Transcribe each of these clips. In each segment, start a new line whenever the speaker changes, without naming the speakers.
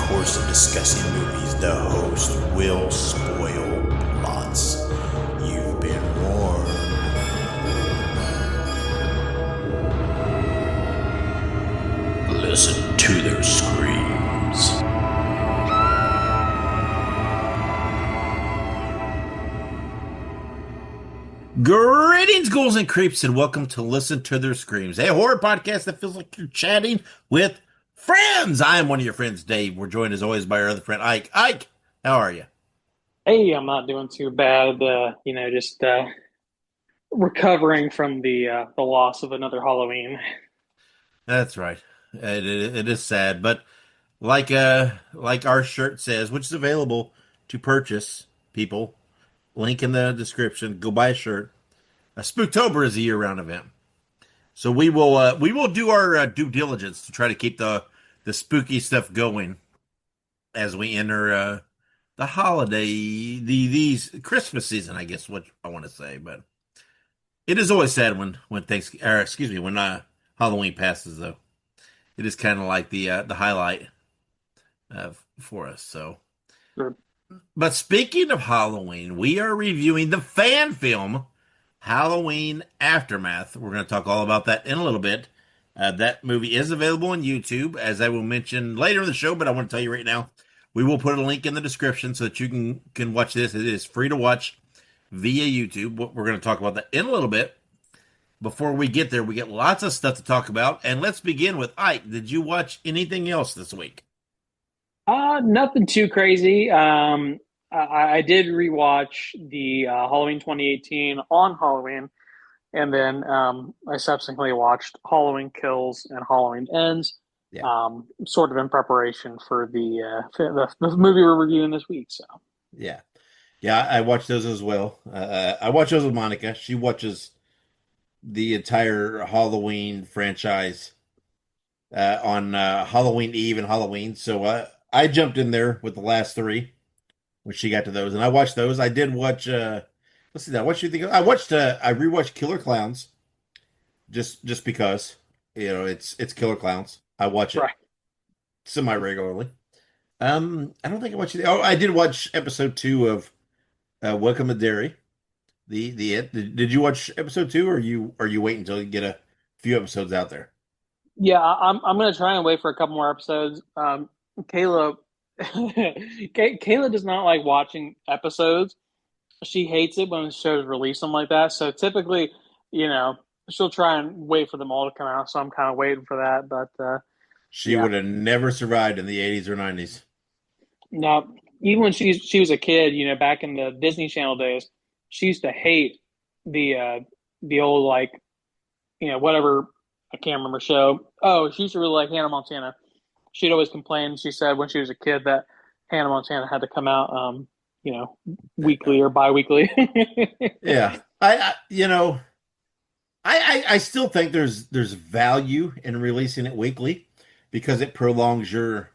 course of discussing movies, the host will spoil plots. You've been warned. Listen to their screams. Greetings, ghouls and creeps, and welcome to Listen to Their Screams, a horror podcast that feels like you're chatting with friends. I am one of your friends, Dave. We're joined as always by our other friend, Ike. Ike, how are you?
Hey, I'm not doing too bad. Just recovering from the loss of another Halloween.
That's right. It is sad, but like our shirt says, which is available to purchase, people. Link in the description. Go buy a shirt. Spooktober is a year-round event. So we will do our due diligence to try to keep the spooky stuff going as we enter the holiday, these Christmas season, I guess what I want to say. But it is always sad when Halloween passes, though. It is kind of like the highlight for us. So,
Sure.
but speaking of Halloween, we are reviewing the fan film Halloween Aftermath. We're going to talk all about that in a little bit. That movie is available on YouTube, as I will mention later in the show, but I want to tell you right now, we will put a link in the description so that you can watch this. It is free to watch via YouTube. We're going to talk about that in a little bit. Before we get there, we get lots of stuff to talk about, and let's begin with Ike. Did you watch anything else this week?
Nothing too crazy. I did rewatch the Halloween 2018 on Halloween, and then I subsequently watched Halloween Kills and Halloween Ends,
Yeah.
sort of in preparation for the movie we're reviewing this week. So,
Yeah. Yeah, I watched those as well. I watch those with Monica. She watches the entire Halloween franchise on Halloween Eve and Halloween. So I jumped in there with the last three when she got to those, and I watched those. I did watch. Let's see that. What you think? I rewatched Killer Clowns just because it's Killer Clowns. I watch it
right.
semi regularly. I don't think I watched it. Oh, I did watch episode 2 of Welcome to Derry. Did you watch episode 2, or are you waiting until you get a few episodes out there?
Yeah, I'm gonna try and wait for a couple more episodes. Kayla, Kayla does not like watching episodes. She hates it when shows release them like that. So typically, she'll try and wait for them all to come out. So I'm kind of waiting for that. But
She
yeah,
would have never survived in the 80s or 90s.
no, even when she was a kid, back in the Disney Channel days, she used to hate the old like whatever, I can't remember show. Oh, she used to really like Hannah Montana. She'd always complain. She said when she was a kid that Hannah Montana had to come out, weekly or bi-weekly.
Yeah, I still think there's value in releasing it weekly because it prolongs your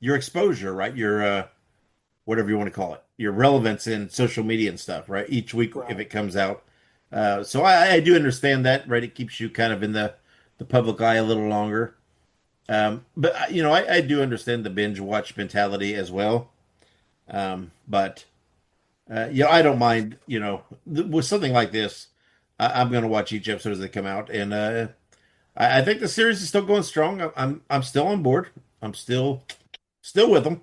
exposure, right? Your whatever you want to call it, your relevance in social media and stuff, right? Each week if
Right.
it comes out. So I do understand that, right? It keeps you kind of in the public eye a little longer. But I do understand the binge watch mentality as well. But I don't mind. With something like this, I'm going to watch each episode as they come out, and I think the series is still going strong. I'm still on board. I'm still with them.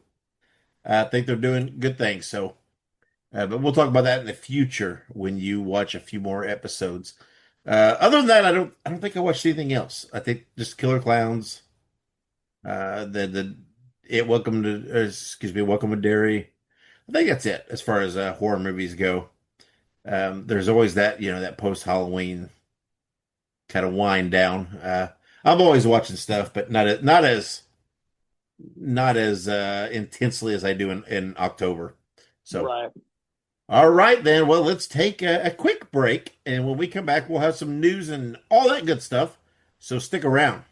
I think they're doing good things. So, but we'll talk about that in the future when you watch a few more episodes. Other than that, I don't think I watched anything else. I think just Killer Clowns. The it Welcome to Derry. I think that's it as far as horror movies go. There's always that post Halloween kind of wind down. I'm always watching stuff, but not as intensely as I do in October. So,
Right.
all right then. Well, let's take a quick break, and when we come back, we'll have some news and all that good stuff. So stick around.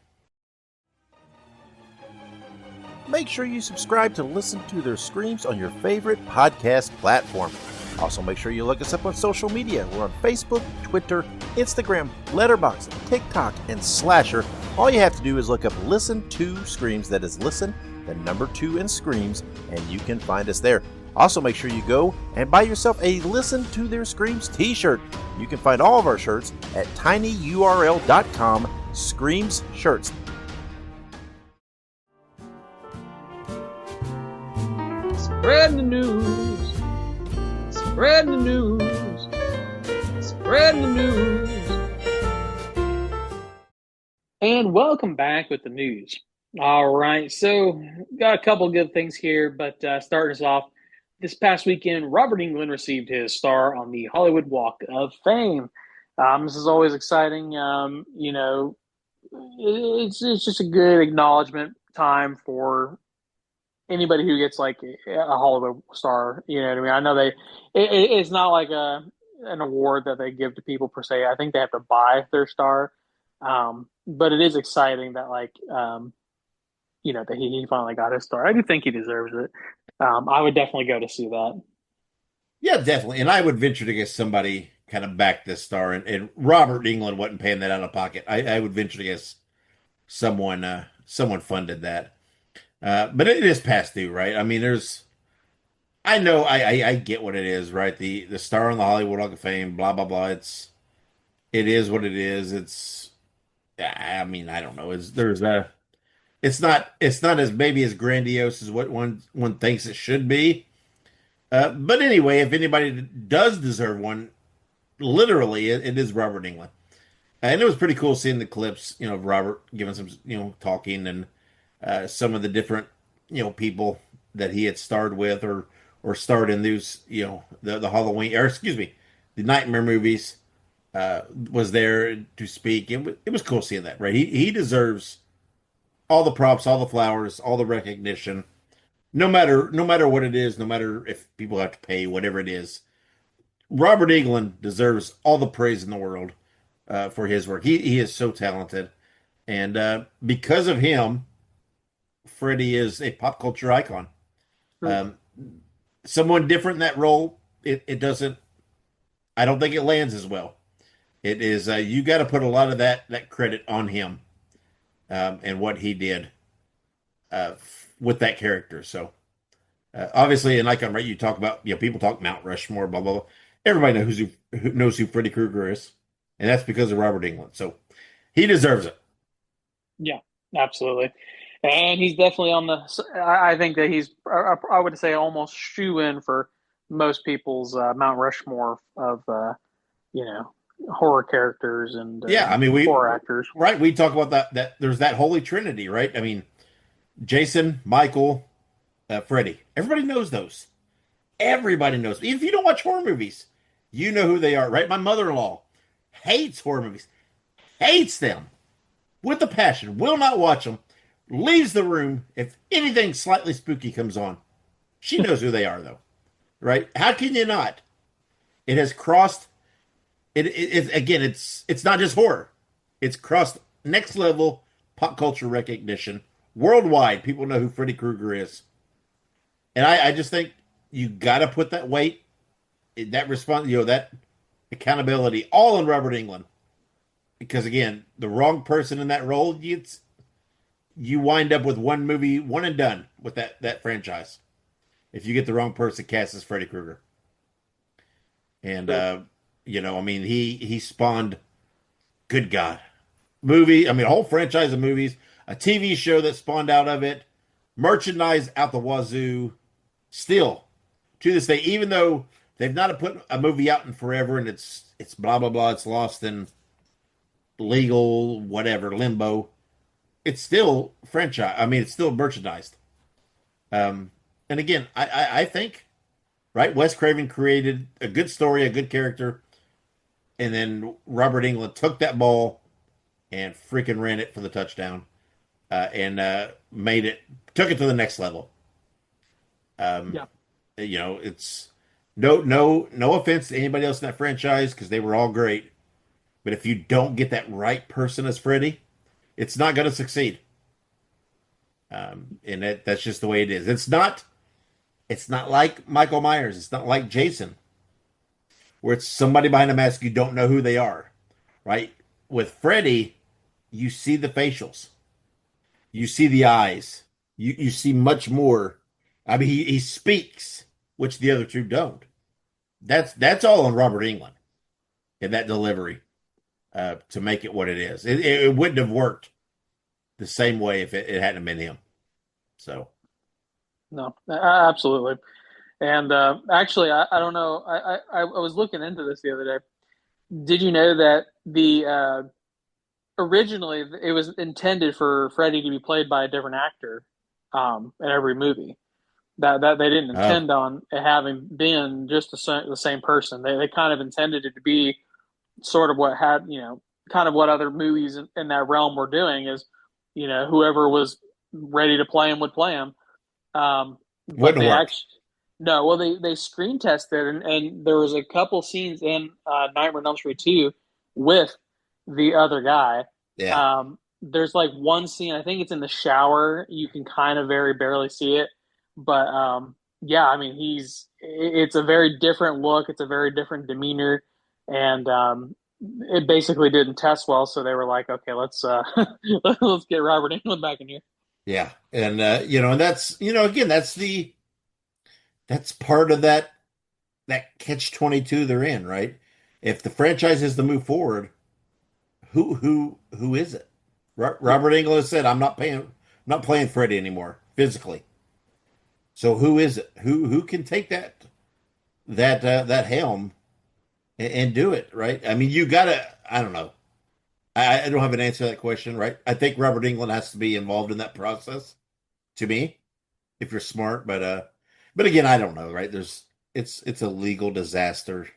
Make sure you subscribe to Listen to Their Screams on your favorite podcast platform. Also, make sure you look us up on social media. We're on Facebook, Twitter, Instagram, Letterboxd, TikTok, and Slasher,
All you have to do is look up Listen to Screams, that is Listen, the number 2 in Screams, and you can find us there. Also, make sure you go and buy yourself a Listen to Their Screams t-shirt. You can find all of our shirts at tinyurl.com/Screams Shirts.
Spread the news. Spread the news. Spread the news. And welcome back with the news. All right, so got a couple good things here, but starting us off, this past weekend, Robert Englund received his star on the Hollywood Walk of Fame. This is always exciting. It's just a good acknowledgement time for anybody who gets like a Hollywood star. You know what I mean? I know it's not like an award that they give to people per se. I think they have to buy their star. But it is exciting that that he finally got his star. I do think he deserves it. I would definitely go to see that.
Yeah, definitely. And I would venture to guess somebody kind of backed this star, and Robert England wasn't paying that out of pocket. I would venture to guess someone funded that. But it is past due, right? I mean, I know, I get what it is, right? The star on the Hollywood Walk of Fame, blah blah blah. It is what it is. I mean, I don't know. It's not as maybe as grandiose as what one thinks it should be. But anyway, if anybody does deserve one, literally, it is Robert England. And it was pretty cool seeing the clips, of Robert giving some, talking and some of the different, people that he had starred with or starred in those, the Halloween, or excuse me, the Nightmare movies, was there to speak. It was cool seeing that, right? He deserves all the props, all the flowers, all the recognition, no matter what it is, no matter if people have to pay, whatever it is. Robert Englund deserves all the praise in the world for his work. He is so talented, and because of him, Freddy is a pop culture icon. Um, Someone different in that role, it doesn't. I don't think it lands as well. It is you got to put a lot of that credit on him, and what he did with that character. So obviously, and Icon, right? You talk about people talk Mount Rushmore, blah blah blah. Everybody knows who Freddy Krueger is, and that's because of Robert Englund. So he deserves it.
Yeah, absolutely. And he's definitely on the. I think that he's. I would say almost shoe in for most people's Mount Rushmore of you know horror characters and
Yeah, I mean we
horror actors.
right. We talk about that there's that holy trinity, right? I mean Jason, Michael, Freddy. Everybody knows those. Everybody knows. Even if you don't watch horror movies, you know who they are, right? My mother-in-law hates horror movies, hates them with a passion, will not watch them, leaves the room if anything slightly spooky comes on. She knows who they are, though, right? How can you not? It has crossed. Again. It's not just horror. It's crossed next level pop culture recognition worldwide. People know who Freddy Krueger is, and I just think you got to put that weight, that response, that accountability, all on Robert Englund. Because again, the wrong person in that role, you wind up with one movie, one and done with that franchise. If you get the wrong person cast as Freddy Krueger, and I mean, he spawned, good God, movie. I mean, a whole franchise of movies, a TV show that spawned out of it, merchandise out the wazoo. Still, to this day, even though they've not put a movie out in forever, and it's blah blah blah, it's lost in legal whatever limbo. It's still franchise. I mean, it's still merchandised. And again, I think right, Wes Craven created a good story, a good character, and then Robert Englund took that ball and freaking ran it for the touchdown, and took it to the next level. Um,
Yeah,
it's no offense to anybody else in that franchise because they were all great, but if you don't get that right person as Freddy, it's not going to succeed. And that's just the way it is. It's not like Michael Myers. It's not like Jason, where it's somebody behind a mask you don't know who they are, right? With Freddy, you see the facials, you see the eyes, you see much more. I mean, he speaks, which the other two don't. That's all on Robert England in that delivery to make it what it is. It wouldn't have worked the same way if it hadn't been him. So
No, absolutely. And actually, I don't know. I was looking into this the other day. Did you know that the originally it was intended for Freddy to be played by a different actor in every movie? That they didn't
oh,
intend on it having been just the same person. They kind of intended it to be sort of what had kind of what other movies in that realm were doing is whoever was ready to play him would play him. But
wouldn't
they
work.
actually no, well they screen tested and there was a couple scenes in Nightmare on Elm Street 2 with the other guy.
Yeah.
There's like one scene, I think it's in the shower. You can kind of very barely see it, but yeah, I mean it's a very different look. It's a very different demeanor, and it basically didn't test well. So they were like, okay, let's let's get Robert Englund back in here.
Yeah. And and that's again, that's part of that catch 22 they're in, right? If the franchise is to move forward, who is it?
Yeah,
Robert Englund said, not playing Freddy anymore physically. So who is it? Who can take that helm and do it, right? I mean, you gotta. I don't know. I don't have an answer to that question, right? I think Robert Englund has to be involved in that process. To me, if you're smart, but again, I don't know, right? It's a legal disaster.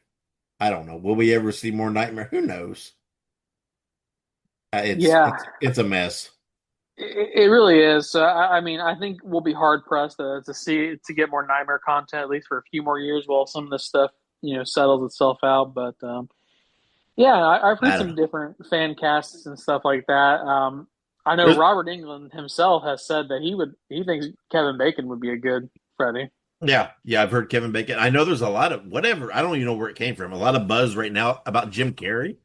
I don't know. Will we ever see more Nightmare? Who knows? It's
yeah,
it's it's a mess.
it really is. So I mean, I think we'll be hard pressed to get more Nightmare content at least for a few more years while some of this stuff settles itself out. But yeah, I've heard
I don't
some
know.
different fan casts and stuff like that. I know
There's,
Robert Englund himself has said that he thinks Kevin Bacon would be a good Freddy.
yeah, I've heard Kevin Bacon. I know there's a lot of whatever. I don't even know where it came from. A lot of buzz right now about Jim Carrey,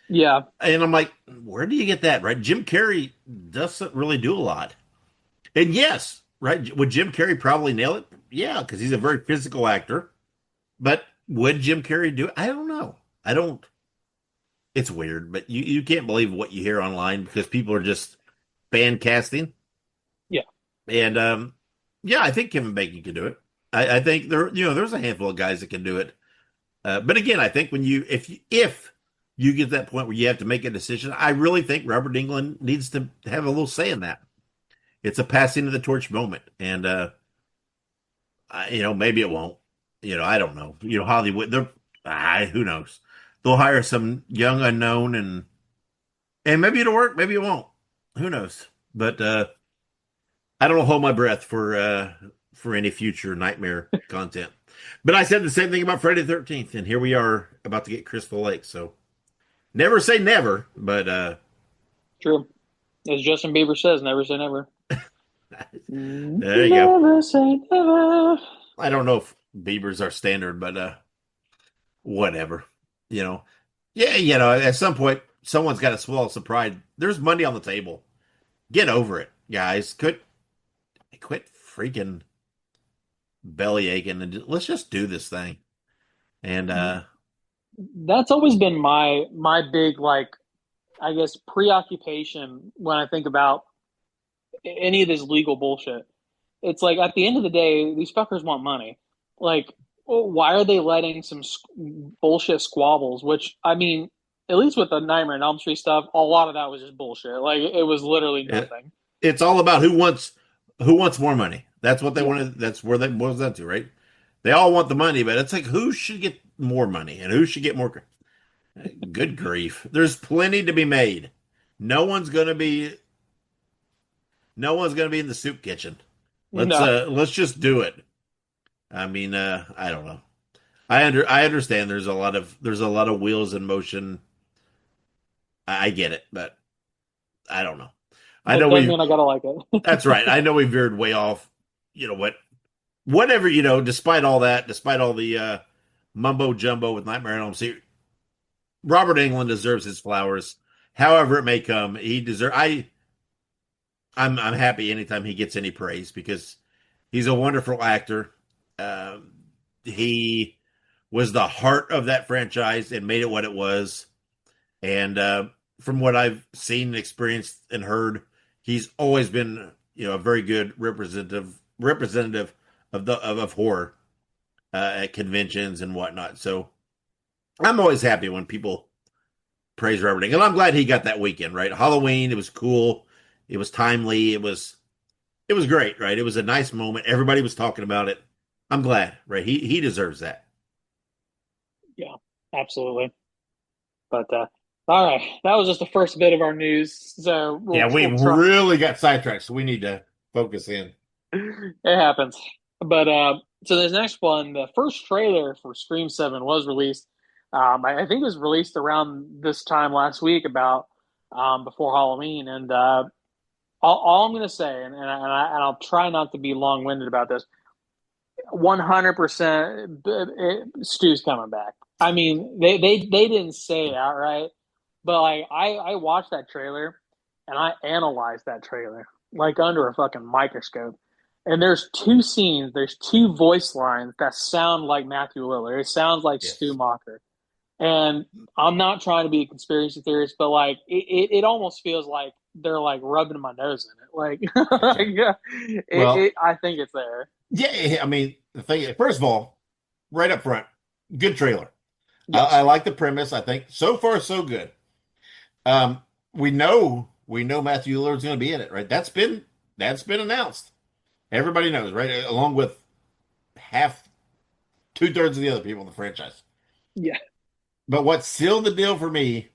Yeah,
and I'm like, where do you get that? Right? Jim Carrey doesn't really do a lot. And yes, right? Would Jim Carrey probably nail it? Yeah, because he's a very physical actor. But would Jim Carrey do it? I don't know. I don't. It's weird, but you can't believe what you hear online because people are just fan casting.
yeah,
And yeah, I think Kevin Bacon can do it. I think there's a handful of guys that can do it. But again, I think when if you get to that point where you have to make a decision, I really think Robert England needs to have a little say in that. It's a passing of the torch moment, and maybe it won't. I don't know. Hollywood, who knows? They'll hire some young unknown, and maybe it'll work, maybe it won't. Who knows? But I don't hold my breath for any future nightmare content. But I said the same thing about Friday the 13th, and here we are about to get Crystal Lake. So never say never, but
true. As Justin Bieber says, never say never.
there you go.
Never say never.
I don't know if Bieber's our standard, but whatever. You know, yeah, at some point someone's got to swallow some pride. There's money on the table. Get over it, guys. Quit freaking belly aching and let's just do this thing. And
That's always been my big like I guess preoccupation when I think about any of this legal bullshit. It's like at the end of the day, these fuckers want money. Like, why are they letting some bullshit squabbles? Which I mean, at least with the Nightmare on Elm Street stuff, a lot of that was just bullshit. Like, it was literally
it,
nothing.
it's all about who wants more money. That's what they
Yeah,
want to. That's where that boils down to, right? They all want the money, but it's like who should get more money and who should get more. Good grief! There's plenty to be made. No one's gonna be. No one's gonna be in the soup kitchen.
no,
Let's just do it. I mean, I don't know. I understand. There's a lot of wheels in motion. I get it, but I don't know. I
that
know
doesn't
we.
mean I gotta like it.
That's right. I know we veered way off. You know what? Whatever. Despite all that, despite all the mumbo jumbo with Nightmare on Elm Street, Robert Englund deserves his flowers. however it may come, he deserve. I'm happy anytime he gets any praise because he's a wonderful actor. Um, he was the heart of that franchise and made it what it was. And from what I've seen, experienced, and heard, he's always been, a very good representative of horror at conventions and whatnot. So I'm always happy when people praise Robert Englund, and I'm glad he got that weekend. Right, Halloween, it was cool, it was timely, it was great. Right, it was a nice moment. Everybody was talking about it. I'm glad. Right, he deserves that.
Yeah, absolutely. But all right, that was just the first bit of our news. So
Yeah, we
we'll try.
really got sidetracked, so we need to focus in.
It happens. But so this next one, the first trailer for Scream 7 was released. I think it was released around this time last week, about before Halloween. And all I'm going to say, and I'll try not to be long winded about this, 100% Stu's coming back. I mean, they didn't say it outright, but like I watched that trailer and I analyzed that trailer like under a fucking microscope. And there's two scenes, there's two voice lines that sound like Matthew Lillard. It sounds like Stu
Yes.
Macher. And I'm not trying to be a conspiracy theorist, but like it almost feels like they're like rubbing my nose in it. Like,
Gotcha. Well,
I think it's there.
yeah, I mean, the thing, first of all, right up front, good trailer. I
Yes.
like the premise. I think so far so good. Um, we know Matthew Lillard's going to be in it, right? That's been announced. Everybody knows, right? Along with half, 2/3 of the other people in the franchise.
Yeah.
But what sealed the deal for me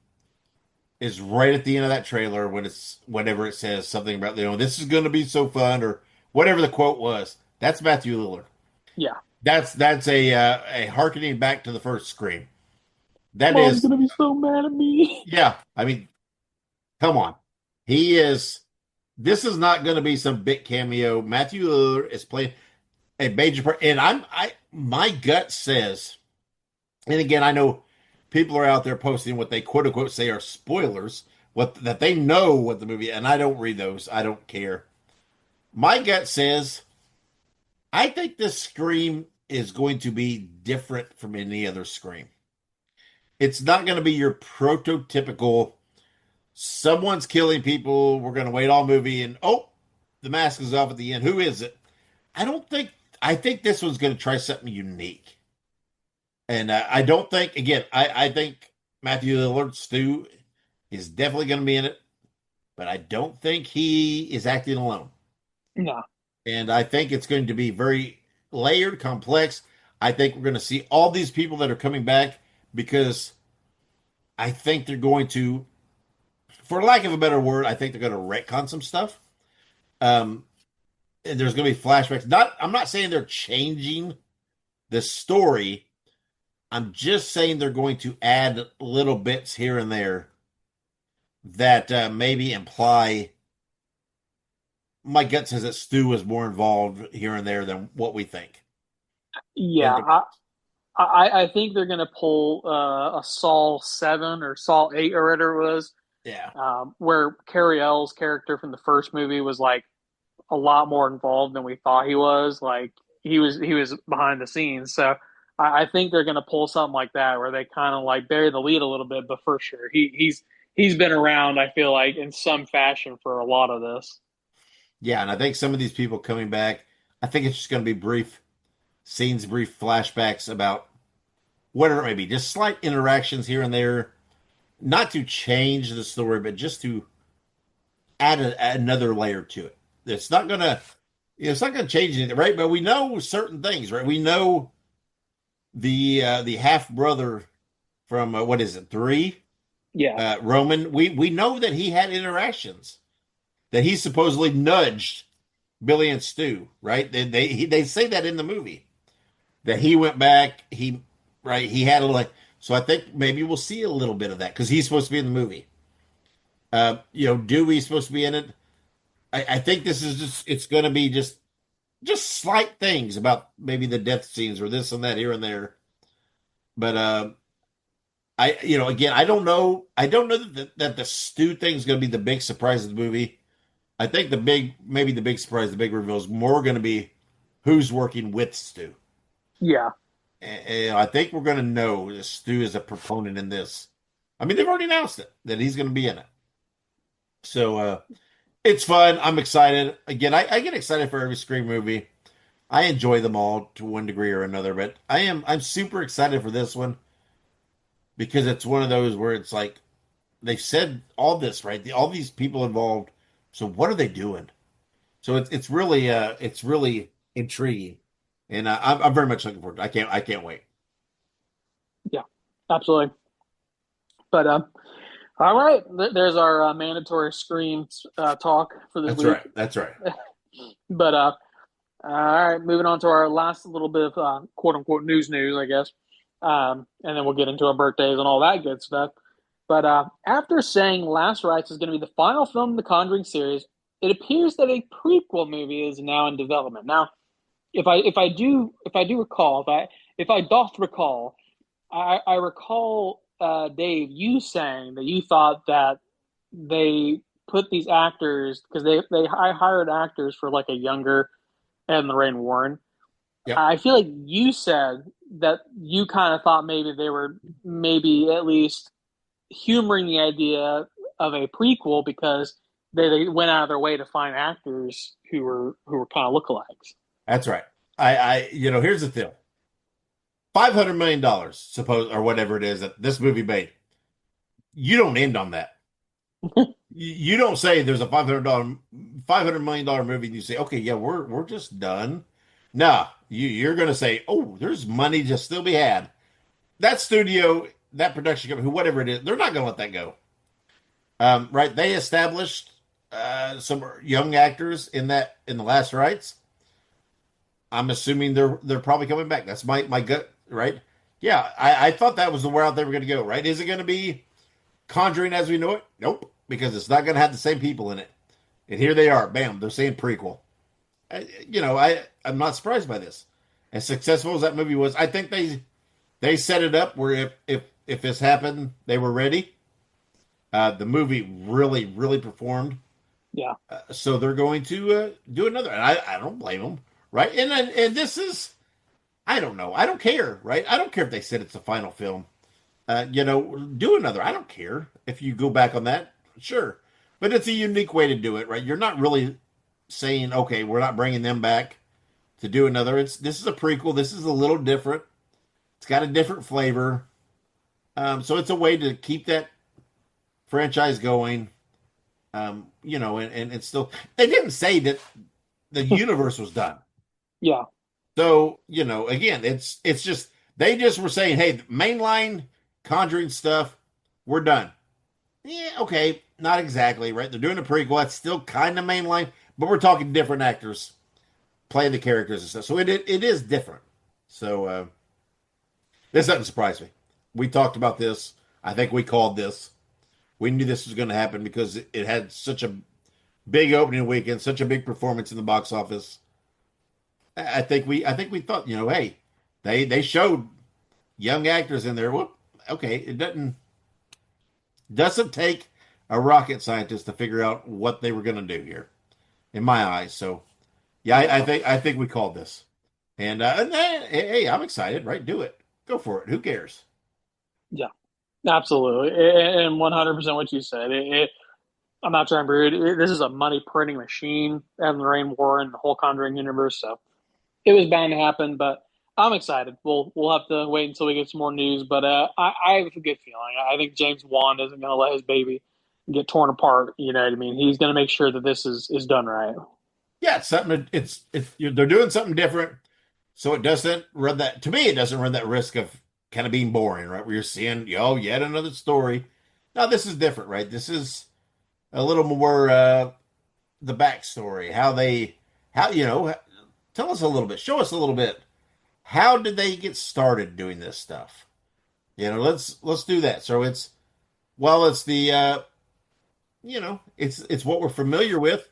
is right at the end of that trailer whenever it says something about this is going to be so fun or whatever the quote was. That's Matthew Lillard.
Yeah.
That's a harkening back to the first Scream. That
Mom's
is,
gonna be so mad at me.
yeah. I mean, come on. He is. This is not going to be some big cameo. Matthew Lillard is playing a major part, and my gut says, and again, I know people are out there posting what they quote unquote say are spoilers, what that they know what the movie, and I don't read those. I don't care. My gut says I think this Scream is going to be different from any other Scream. It's not going to be your prototypical someone's killing people. We're going to wait all movie and the mask is off at the end. Who is it? I don't think. I think this one's going to try something unique, and I don't think. Again, I think Matthew Lillard, Stu, is definitely going to be in it, but I don't think he is acting alone.
No.
And I think it's going to be very layered, complex. I think we're going to see all these people that are coming back because I think they're going to, for lack of a better word, I think they're going to retcon some stuff. Um, and there's going to be flashbacks. I'm not saying they're changing the story. I'm just saying they're going to add little bits here and there that maybe imply. My gut says that Stu was more involved here and there than what we think.
Yeah.
And
I think they're gonna pull a Saul 7 or Saul 8 or whatever it was,
yeah,
where Carrie L's character from the first movie was like a lot more involved than we thought he was. Like he was behind the scenes. So I think they're gonna pull something like that where they kind of like bury the lead a little bit, but for sure he's been around. I feel like in some fashion for a lot of this.
yeah, and I think some of these people coming back, I think it's just going to be brief scenes, brief flashbacks about whatever it may be, just slight interactions here and there, not to change the story, but just to add another layer to it. It's not gonna, it's not gonna change anything, right? But we know certain things, right? We know the half brother from what is it, three?
Yeah,
Roman. We know that he had interactions that he supposedly nudged Billy and Stu, right? They say that in the movie that he went back. He had a like. So I think maybe we'll see a little bit of that because he's supposed to be in the movie. Dewey's supposed to be in it. I think this is just it's going to be just slight things about maybe the death scenes or this and that here and there. But again, I don't know that the Stu thing is going to be the big surprise of the movie. I think maybe the big surprise, the big reveal is more going to be who's working with Stu.
Yeah,
And I think we're going to know that Stu is a proponent in this. I mean, they've already announced it that he's going to be in it. So it's fun. I'm excited. Again, I get excited for every Scream movie. I enjoy them all to one degree or another, but I'm super excited for this one because it's one of those where it's like they've said all this, right? All these people involved. So what are they doing? So it's really intriguing, and I'm very much looking forward to it. I can't wait.
yeah, absolutely. But all right, there's our mandatory Scream talk for this
That's
week.
right. That's right.
But all right, moving on to our last little bit of quote unquote news, I guess. And then we'll get into our birthdays and all that good stuff. But after saying Last Rites is going to be the final film in the Conjuring series, it appears that a prequel movie is now in development. Now, if I do recall, if I doth recall, I recall Dave, you saying that you thought that they put these actors because they hired actors for like a younger Ed and Lorraine Warren.
Yep.
I feel like you said that you kind of thought maybe they were maybe at least humoring the idea of a prequel because they went out of their way to find actors who were kind of lookalikes.
That's right. Here's the deal. $500 million, suppose, or whatever it is that this movie made. You don't end on that. You don't say there's a $500 million movie and you say, okay, yeah, we're just done. No, you're going to say, oh, there's money to still be had. That studio, that production company, whatever it is, they're not going to let that go. Right? They established some young actors in the Last Rites. I'm assuming they're probably coming back. That's my gut, right? Yeah, I thought that was the route they were going to go. Right? Is it going to be Conjuring as we know it? Nope, because it's not going to have the same people in it. And here they are, bam, they're saying prequel. I'm not surprised by this. As successful as that movie was, I think they set it up where if this happened, they were ready. The movie really really performed.
Yeah,
So they're going to do another, and I don't blame them, right? And this is, I don't know, I don't care, right? I don't care if they said it's the final film. Do another. I don't care if you go back on that, sure, but it's a unique way to do it, right? You're not really saying, okay, we're not bringing them back to do another. This is a prequel. This is a little different. It's got a different flavor. So it's a way to keep that franchise going. And it's still, they didn't say that the universe was done.
yeah,
So, again, it's just they just were saying, hey, mainline Conjuring stuff, we're done. Yeah, okay, not exactly, right? They're doing a prequel. That's still kind of mainline, but we're talking different actors playing the characters and stuff. So it is different. So this doesn't surprise me. We talked about this. I think we called this. We knew this was going to happen because it had such a big opening weekend, such a big performance in the box office. I think we thought, hey, they showed young actors in there. Well, okay, it doesn't take a rocket scientist to figure out what they were going to do here, in my eyes. So, yeah, I think we called this, and hey, I'm excited. Right, do it, go for it. Who cares?
yeah, absolutely, and 100% what you said. I'm not trying to be rude. This is a money printing machine, and Lorraine Warren, the whole Conjuring universe. So it was bound to happen, but I'm excited. We'll have to wait until we get some more news, but I have a good feeling. I think James Wan isn't going to let his baby get torn apart. You know what I mean? He's going to make sure that this is done right.
Yeah, it's something. They're doing something different, so it doesn't run that. To me, it doesn't run that risk of kind of being boring, right? Where you're seeing, yet another story. Now this is different, right? This is a little more the backstory, how tell us a little bit, show us a little bit. How did they get started doing this stuff? Let's do that. So it's the it's what we're familiar with.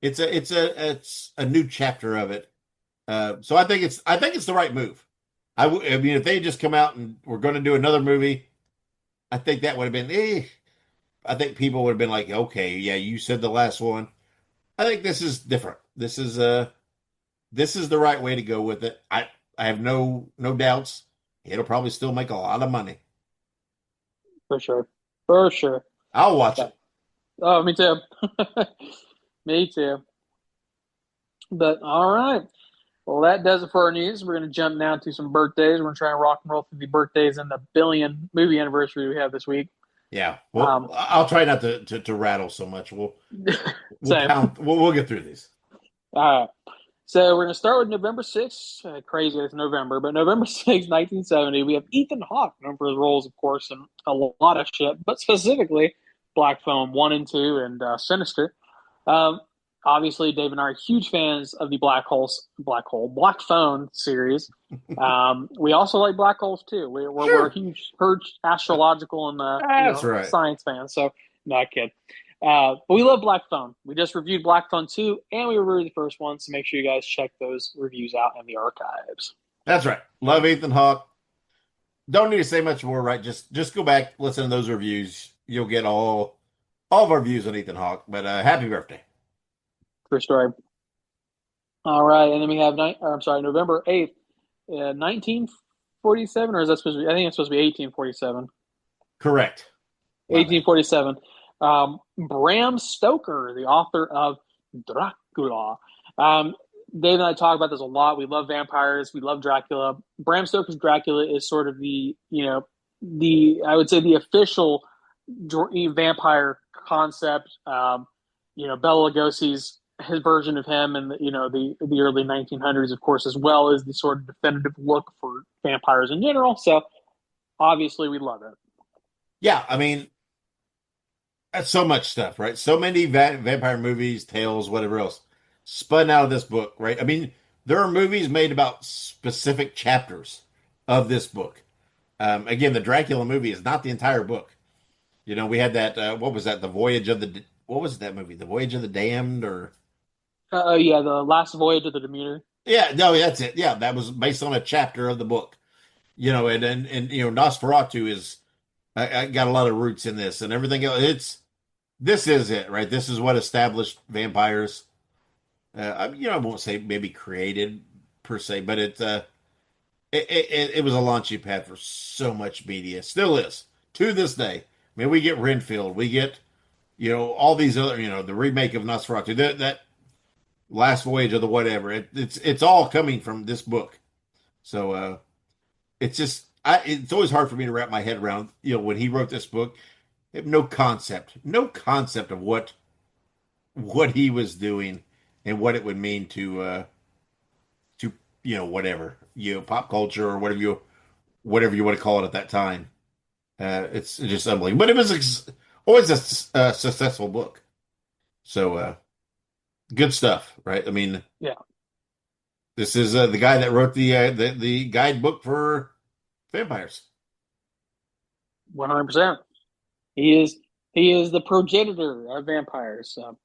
It's a new chapter of it. So I think it's the right move. I mean, if they just come out and we're going to do another movie, I think that would have been, I think people would have been like, okay, yeah, you said the last one. I think this is different. This is the right way to go with it. I have no doubts. It'll probably still make a lot of money.
For sure. For sure.
I'll watch
But,
it.
oh, me too. Me too. But all right. Well, that does it for our news. We're going to jump now to some birthdays. We're going to try and rock and roll through the birthdays and the billion movie anniversary we have this week.
Yeah. Well,
Um,
I'll try not to rattle so much. We'll
Same.
pound. We'll get through these.
All right. So we're going to start with November 6th. Crazy, it's November, but November 6th, 1970, we have Ethan Hawke, known for his roles, of course, in a lot of shit, but specifically Black Phone 1 and 2 and Sinister. Um, Obviously, Dave and I are huge fans of the Black Phone series. We also like black holes too. We're
Sure.
huge astrological and
That's right.
science fans. So not kid. But we love Black Phone. We just reviewed Black Phone 2 and we reviewed the first one. So make sure you guys check those reviews out in the archives.
That's right. Love Ethan Hawke. Don't need to say much more, right? Just go back, listen to those reviews. You'll get all of our views on Ethan Hawke. But happy birthday.
True story. All right. And then we have, November 8th, 1947, or is that supposed to be, I think it's supposed to be 1847.
Correct. My bad.
1847. Bram Stoker, the author of Dracula. Dave and I talk about this a lot. We love vampires. We love Dracula. Bram Stoker's Dracula is sort of I would say the official vampire concept. Bela Lugosi's his version of him in the early 1900s, of course, as well as the sort of definitive look for vampires in general. So obviously, we love it.
Yeah, I mean, that's so much stuff, right? So many vampire movies, tales, whatever else, spun out of this book, right? I mean, there are movies made about specific chapters of this book. Again, the Dracula movie is not the entire book. We had that. What was that? The Voyage of the. What was that movie? The Voyage of the Damned, or
Yeah, the Last Voyage of the Demeter.
yeah, no, that's it. Yeah, that was based on a chapter of the book. And Nosferatu is I got a lot of roots in this and everything else. This is it, right? This is what established vampires. I won't say maybe created per se, but it was a launching pad for so much media. Still is to this day. I mean, we get Renfield, we get all these other the remake of Nosferatu, that Last Voyage of the whatever. It's all coming from this book. So it's just it's always hard for me to wrap my head around. When he wrote this book, no concept of what he was doing and what it would mean to whatever pop culture or whatever you want to call it at that time. It's just unbelievable. But it was always a successful book. So good stuff, right? I mean,
Yeah,
this is the guy that wrote the guidebook for vampires.
100%. He is the progenitor of vampires. So,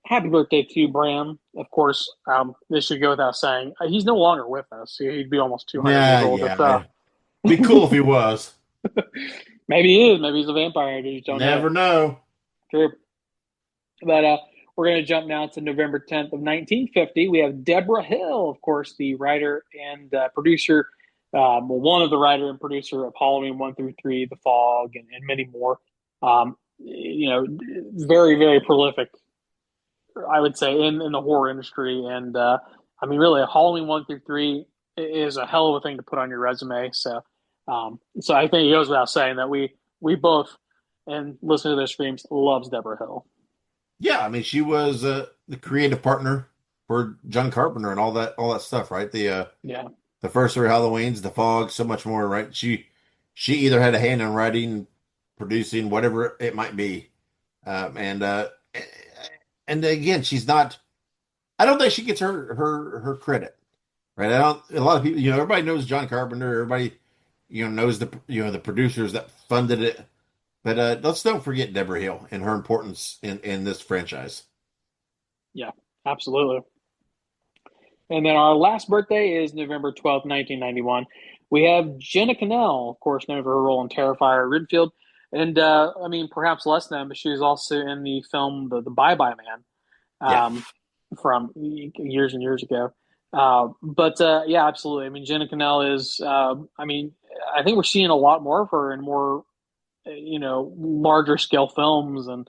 happy birthday to Bram. Of course, this should go without saying. He's no longer with us. He'd be almost 200 years
Yeah,
old.
yeah. Be cool if he was.
Maybe he is. Maybe he's a vampire. You just don't
Never
know.
know.
True. But we're going to jump now to November 10th of 1950. We have Deborah Hill, of course, the writer and producer, one of the writer and producer of Halloween 1 through 3, The Fog, and many more. Very, very prolific, I would say, in the horror industry. And I mean, really, Halloween 1 through 3 is a hell of a thing to put on your resume. So I think it goes without saying that we both, and listen to their screams, loves Deborah Hill.
Yeah, I mean, she was the creative partner for John Carpenter and all that stuff, right?
Yeah.
The first three Halloweens, The Fog, so much more, right? She either had a hand in writing, producing, whatever it might be, and again, she's not. I don't think she gets her credit, right? I don't. A lot of people, everybody knows John Carpenter. Everybody, knows the producers that funded it. But let's don't forget Deborah Hill and her importance in this franchise.
Yeah, absolutely. And then our last birthday is November 12th, 1991. We have Jenna Cannell, of course, known for her role in Terrifier Renfield. And I mean, perhaps less known, but she was also in the film The Bye Bye Man
Yeah.
from years and years ago. But yeah, absolutely. I mean, Jenna Cannell is, I mean, I think we're seeing a lot more of her in more, larger scale films, and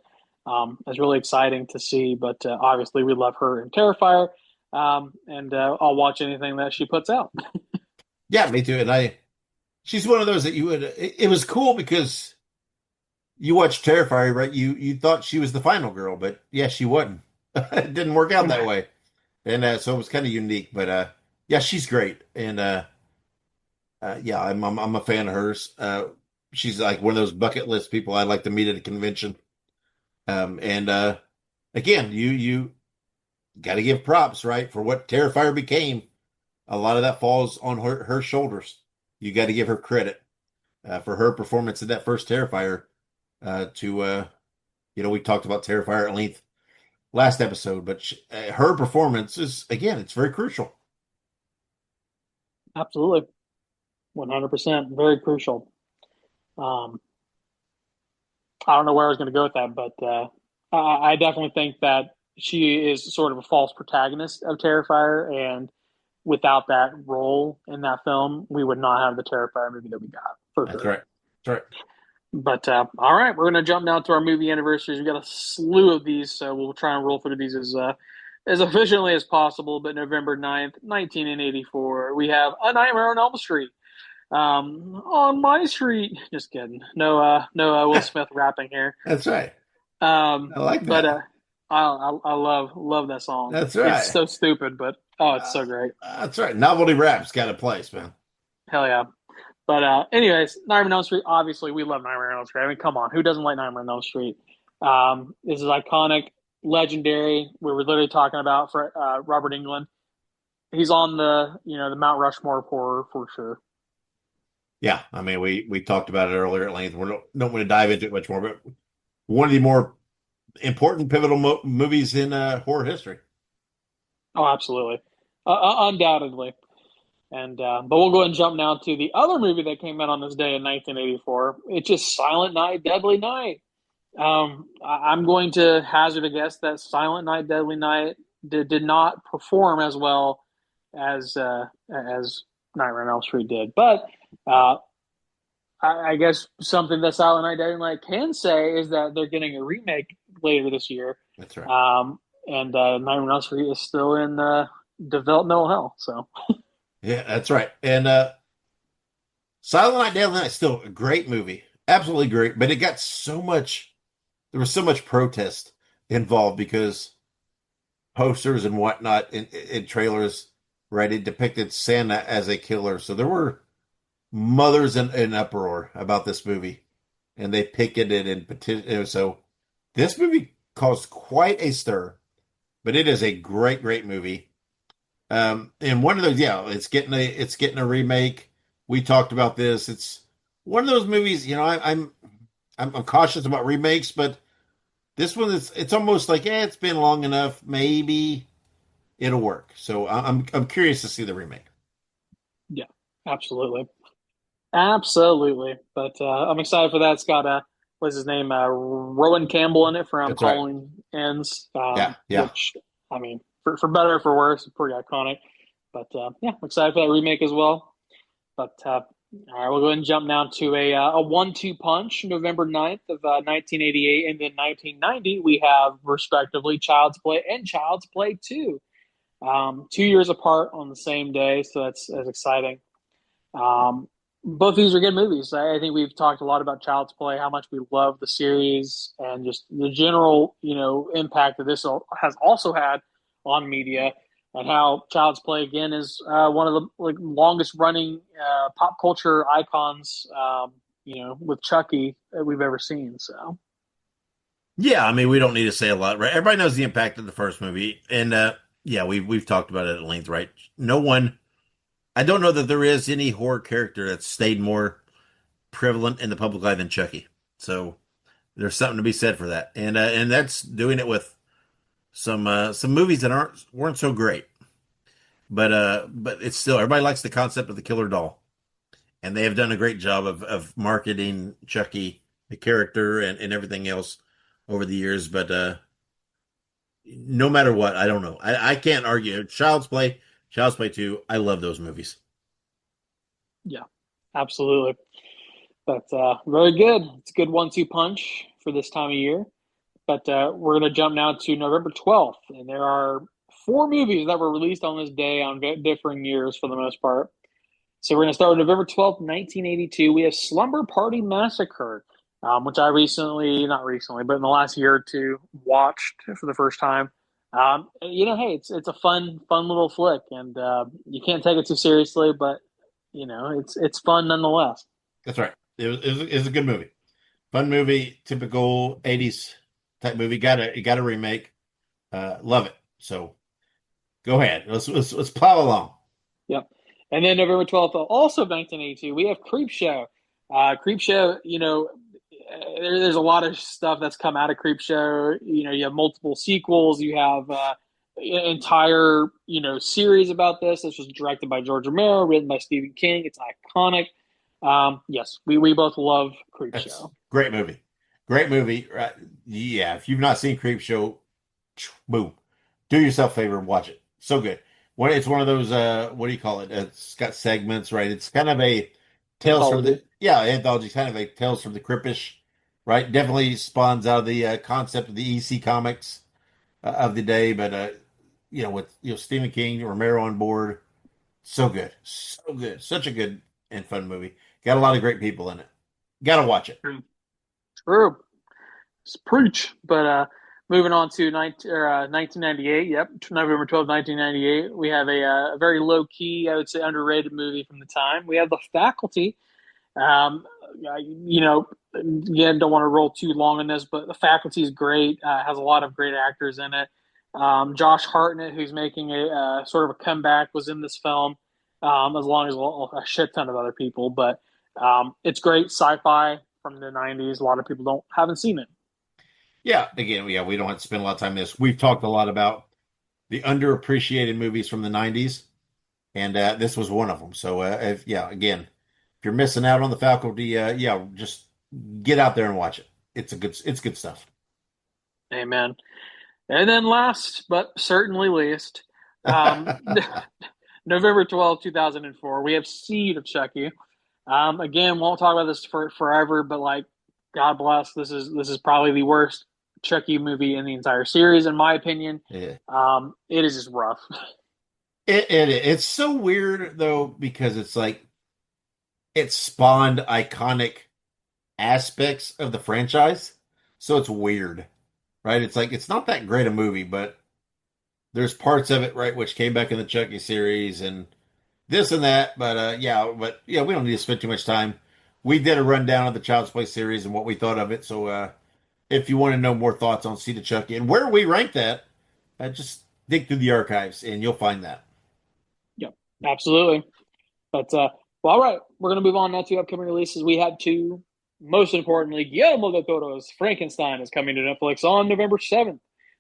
it's really exciting to see. But obviously, we love her in Terrifier, and I'll watch anything that she puts out.
Yeah, me too. And she's one of those that you would, it was cool because you watched Terrifier, right? You thought she was the final girl, but yeah, she wasn't. It didn't work out that way. And so it was kind of unique, but yeah, she's great. And yeah, I'm a fan of hers. She's like one of those bucket list people I'd like to meet at a convention. And again, you got to give props, right, for what Terrifier became. A lot of that falls on her shoulders. You got to give her credit for her performance in that first Terrifier. We talked about Terrifier at length last episode, but her performance is, again, it's very crucial.
Absolutely, 100%, very crucial. Um, I don't know where I was going to go with that, but I definitely think that she is sort of a false protagonist of Terrifier, and without that role in that film, we would not have the Terrifier movie that we got for
That's
sure.
right. That's right.
But all right, we're going to jump now to our movie anniversaries. We got a slew of these, so we'll try and roll through these as efficiently as possible. But November 9th, 1984, we have A Nightmare on Elm Street. On my street. Just kidding. No Will Smith rapping here.
That's right. I like
But
that.
I love that song.
That's
It's
right.
so stupid, but oh, it's so great.
That's right. Novelty rap's got a place, man.
Hell yeah. But anyways, Nightmare on Elm Street. Obviously, we love Nightmare on Elm Street. I mean, come on, who doesn't like Nightmare on Elm Street? This is iconic, legendary. We were literally talking about for Robert Englund. He's on the Mount Rushmore of horror for sure.
Yeah, I mean, we talked about it earlier at length. We don't want to dive into it much more, but one of the more important pivotal movies in horror history.
Oh, absolutely, undoubtedly. And but we'll go ahead and jump now to the other movie that came out on this day in 1984. It's just Silent Night, Deadly Night. I'm going to hazard a guess that Silent Night, Deadly Night did not perform as well as Nightmare on Elm Street did. But uh, I guess something that Silent Night, Deadly Night can say is that they're getting a remake later this year.
That's right.
And Nightmare on Elm Street is still in developmental hell. So.
Yeah, that's right. And Silent Night, Deadly Night is still a great movie. Absolutely great. But it got so much, there was so much protest involved because posters and whatnot in trailers, right? It depicted Santa as a killer. So there were mothers in uproar about this movie. And they picketed and petitioned. So this movie caused quite a stir. But it is a great, great movie. And one of those, yeah, it's getting a remake. We talked about this. It's one of those movies, I'm cautious about remakes, but this one is it's almost like, it's been long enough, maybe it'll work. So I'm curious to see the remake.
Yeah, absolutely. Absolutely. But I'm excited for that. It's got what's his name? Rowan Campbell in it from
That's right.
Halloween Ends,
Yeah, yeah.
which, I mean, for better or for worse, it's pretty iconic. But yeah, I'm excited for that remake as well. But all right, we'll go ahead and jump now to a 1-2 punch, November 9th of 1988. And then 1990, we have respectively Child's Play and Child's Play 2. 2 years apart on the same day, so that's exciting. Um, both these are good movies. I think we've talked a lot about Child's Play, how much we love the series, and just the general, impact that this has also had on media, and how Child's Play again is one of the longest running pop culture icons, with Chucky that we've ever seen. So.
Yeah, I mean, we don't need to say a lot, right? Everybody knows the impact of the first movie. And yeah, we've talked about it at length, right? No one I don't know that there is any horror character that's stayed more prevalent in the public eye than Chucky. So there's something to be said for that, and that's doing it with some movies that weren't so great, but it's still everybody likes the concept of the killer doll. and they have done a great job of marketing Chucky, the character, and everything else over the years. But no matter what, I don't know. I can't argue. Child's Play 2. I love those movies.
Yeah, absolutely. But very good. It's a good 1-2 punch for this time of year. But we're going to jump now to November 12th, and there are four movies that were released on this day on differing years for the most part. So we're going to start with November 12th, 1982. We have Slumber Party Massacre, which I recently, not recently, but in the last year or two, watched for the first time. Hey, it's a fun little flick, and you can't take it too seriously, but it's fun nonetheless.
That's right. It was a good movie. Fun movie, typical 80s type movie. Got a remake. Love it. So go ahead. Let's plow along.
Yep. And then November 12th, also 1982, we have Creepshow. Creepshow, there's a lot of stuff that's come out of Creepshow. You have multiple sequels. You have an entire, series about this. This was directed by George Romero, written by Stephen King. It's iconic. Yes, we both love
That's
Creepshow.
great movie. Great movie. Right? Yeah, if you've not seen Creepshow, boom. Do yourself a favor and watch it. So good. It's one of those what do you call it? It's got segments, right? It's kind of a Tales from
Anthology.
the anthology, kind of a Tales from the Cryptish, right? Definitely spawns out of the concept of the EC comics of the day, but with Stephen King, Romero on board, so good, so good, such a good and fun movie. Got a lot of great people in it. Got to watch it.
True. It's preach. But moving on to 1998, yep, November 12th, 1998, we have a very low key, I would say underrated movie from the time. We have The Faculty. You know, Again, don't want to roll too long on this, but The Faculty is great, has a lot of great actors in it. Josh Hartnett, who's making a sort of a comeback, was in this film, as long as a shit ton of other people. But it's great sci-fi from the 90s. A lot of people haven't seen it.
Yeah, again, we don't have to spend a lot of time on this. We've talked a lot about the underappreciated movies from the '90s, and this was one of them. So, again, if you're missing out on the faculty, just get out there and watch it. It's good stuff.
Amen. And then last, but certainly least, um, November 12th, 2004, we have Seed of Chucky. Again, won't talk about this for forever, but like, God bless, this is probably the worst Chucky movie in the entire series, in my opinion.
Yeah.
It is just rough.
It's so weird though because it's like it spawned iconic aspects of the franchise, so it's weird, right? It's like it's not that great a movie, but there's parts of it, right, which came back in the Chucky series and this and that. But we don't need to spend too much time. We did a rundown of the Child's Play series and what we thought of it. So if you want to know more thoughts on Seed of Chucky and where we rank that, just dig through the archives and you'll find that.
Yep, absolutely. But well, all right, we're going to move on now to upcoming releases. We have two. Most importantly, Guillermo del Toro's Frankenstein is coming to Netflix on November 7th.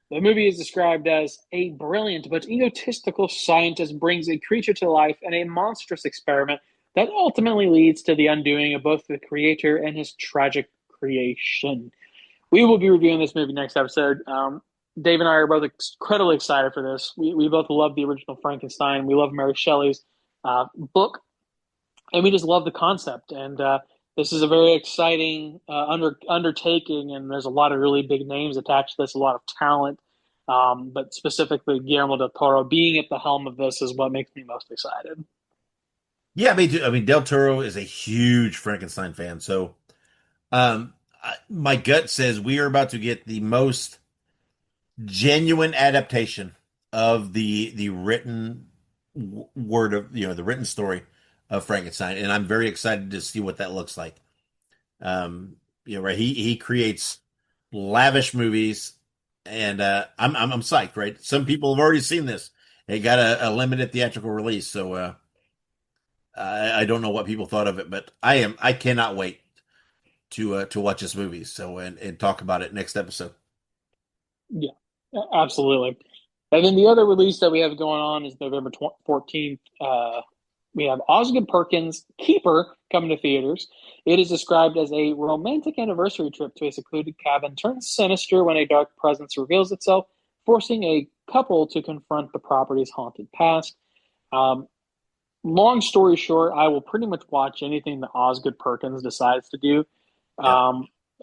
The movie is described as a brilliant but egotistical scientist brings a creature to life in a monstrous experiment that ultimately leads to the undoing of both the creator and his tragic creation. We will be reviewing this movie next episode. Dave and I are both incredibly excited for this. We both love the original Frankenstein. We love Mary Shelley's book, and we just love the concept. And this is a very exciting undertaking, and there's a lot of really big names attached to this, a lot of talent. But specifically, Guillermo del Toro being at the helm of this is what makes me most excited.
Yeah, me too. I mean, Del Toro is a huge Frankenstein fan, so my gut says we are about to get the most genuine adaptation of the written word of the written story of Frankenstein, and I'm very excited to see what that looks like. Right? He creates lavish movies, and I'm psyched. Right? Some people have already seen this. It got a limited theatrical release, so I don't know what people thought of it, but I cannot wait to watch this movie. So and talk about it next episode.
Yeah, absolutely. And then the other release that we have going on is November 14th. We have Osgood Perkins' Keeper coming to theaters. It is described as a romantic anniversary trip to a secluded cabin turns sinister when a dark presence reveals itself, forcing a couple to confront the property's haunted past. Um, Long story short, I will pretty much watch anything that Osgood Perkins decides to do.
Yep.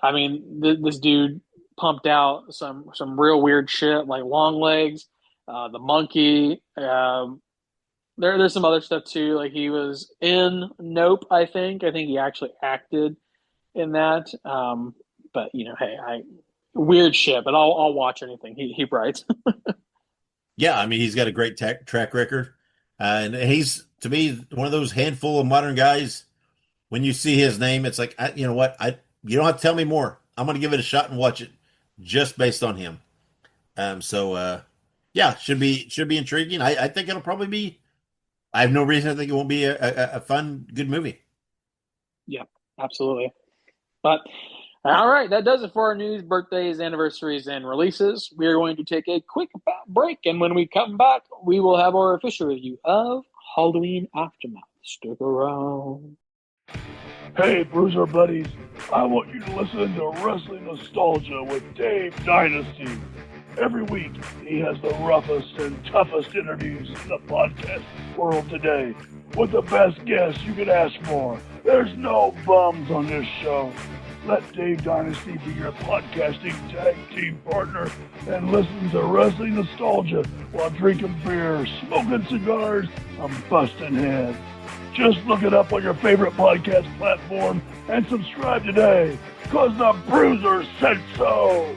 I mean, this dude pumped out some real weird shit like Long Legs, the Monkey. There's some other stuff too. Like he was in Nope. I think he actually acted in that. But hey, I weird shit. But I'll watch anything he writes.
Yeah, I mean, he's got a great track record. And he's, to me, one of those handful of modern guys. When you see his name, it's like, you know what? You don't have to tell me more. I'm going to give it a shot and watch it just based on him. Yeah, should be intriguing. I think it'll probably be. I have no reason to think it won't be a fun, good movie.
Yeah, absolutely. But all right, that does it for our news, birthdays, anniversaries, and releases. We are going to take a quick break, and when we come back, we will have our official review of Halloween Aftermath. Stick around.
Hey, Bruiser buddies, I want you to listen to Wrestling Nostalgia with Dave Dynasty. Every week, he has the roughest and toughest interviews in the podcast world today, with the best guests you could ask for. There's no bums on this show. Let Dave Dynasty be your podcasting tag team partner and listen to Wrestling Nostalgia while drinking beer, smoking cigars, and busting heads. Just look it up on your favorite podcast platform and subscribe today, because the Bruiser said so.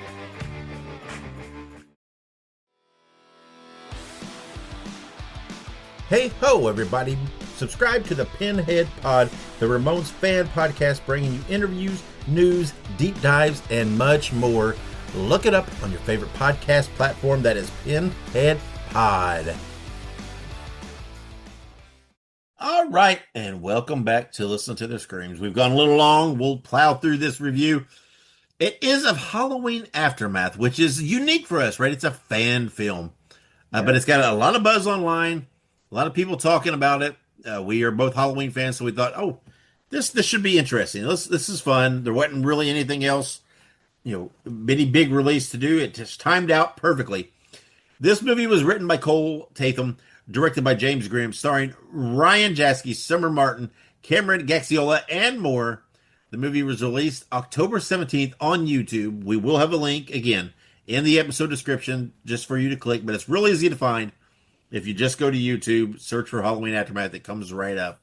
Hey ho, everybody. Subscribe to the Pinhead Pod, the Ramones fan podcast bringing you interviews, news, deep dives, and much more. Look it up on your favorite podcast platform. That is Pinhead Pod.
All right, and welcome back to Listen to the Screams. We've gone a little long. We'll plow through this review. It is of Halloween Aftermath, which is unique for us, right? It's a fan film, but it's got a lot of buzz online, a lot of people talking about it. We are both Halloween fans, so we thought, oh, this should be interesting. This is fun. There wasn't really anything else, any big release to do. It just timed out perfectly. This movie was written by Cole Tatham, directed by James Grimm, starring Ryan Jaski, Summer Martin, Cameron Gaxiola, and more. The movie was released October 17th on YouTube. We will have a link, again, in the episode description just for you to click, but it's really easy to find. If you just go to YouTube, search for Halloween Aftermath, it comes right up.